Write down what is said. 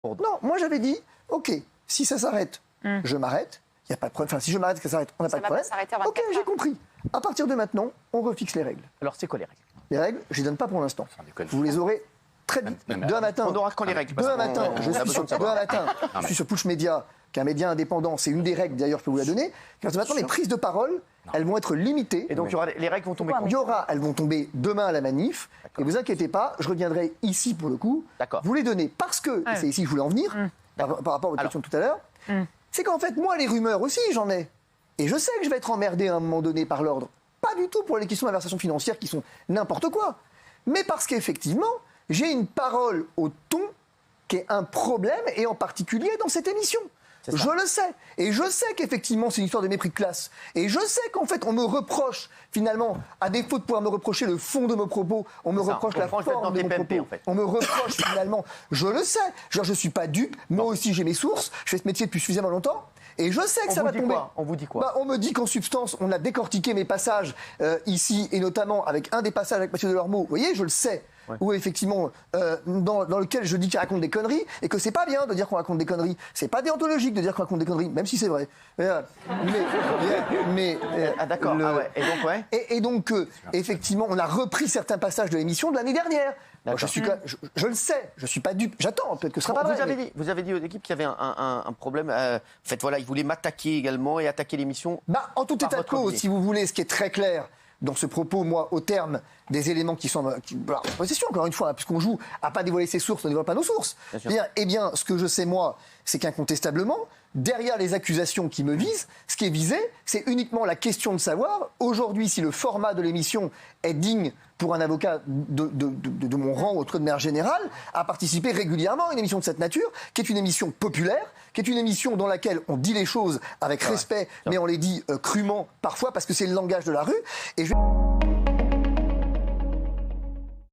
Non, moi j'avais dit, ok, si ça s'arrête, je m'arrête. Il n'y a pas de problème. Enfin, si je m'arrête, que ça s'arrête, on n'a pas de problème. Ok, j'ai compris. À partir de maintenant, on refixe les règles. Alors, c'est quoi les règles? Les règles, je ne les donne pas pour l'instant. Vous les aurez très vite. Demain matin. On n'aura quand les règles. Demain matin, je suis sur Push Média, qui est un média indépendant. C'est une des règles, d'ailleurs, je peux vous la donner. Car maintenant, les prises de parole, elles vont être limitées. Et donc, les règles vont tomber quand? Elles vont tomber demain à la manif. Et vous inquiétez pas, je reviendrai ici pour le coup. Vous les donner parce que, et c'est ici que je voulais en venir, par rapport à votre question tout à l'heure, c'est qu'en fait, moi, les rumeurs aussi, j'en ai. Et je sais que je vais être emmerdé à un moment donné par l'ordre. Pas du tout pour les questions d'inversation financière qui sont n'importe quoi. Mais parce qu'effectivement, j'ai une parole au ton qui est un problème, et en particulier dans cette émission. Je le sais. Et je sais qu'effectivement, c'est une histoire de mépris de classe. Et je sais qu'en fait, on me reproche, finalement, à défaut de pouvoir me reprocher le fond de mes propos, on me reproche la forme de mes propos. En fait. On me reproche, finalement, je le sais. Genre, je ne suis pas dupe. Moi aussi, j'ai mes sources. Je fais ce métier depuis suffisamment longtemps. Et je sais que ça va tomber. On vous dit quoi? On me dit qu'en substance, on a décortiqué mes passages ici, et notamment avec un des passages avec Mathieu Delormeau. Vous voyez, je le sais. Où effectivement, dans lequel je dis qu'il raconte des conneries, et que c'est pas bien de dire qu'on raconte des conneries. C'est pas déontologique de dire qu'on raconte des conneries, même si c'est vrai. D'accord. Et donc, effectivement, on a repris certains passages de l'émission de l'année dernière. Moi, je le sais, je suis pas dupe. J'attends, peut-être que ce sera pas vrai. Vous avez dit aux équipes qu'il y avait un problème. En fait, voilà, ils voulaient m'attaquer également et attaquer l'émission. En tout état de cause, si vous voulez, ce qui est très clair dans ce propos, moi, au terme des éléments qui sont en possession, encore une fois, puisqu'on joue à pas dévoiler ses sources, on ne dévoile pas nos sources. Eh bien, ce que je sais, moi, c'est qu'incontestablement, derrière les accusations qui me visent, ce qui est visé, c'est uniquement la question de savoir, aujourd'hui, si le format de l'émission est digne pour un avocat de mon rang, autre de maire général, à participer régulièrement à une émission de cette nature, qui est une émission populaire, qui est une émission dans laquelle on dit les choses avec respect, mais on les dit crûment parfois, parce que c'est le langage de la rue. Et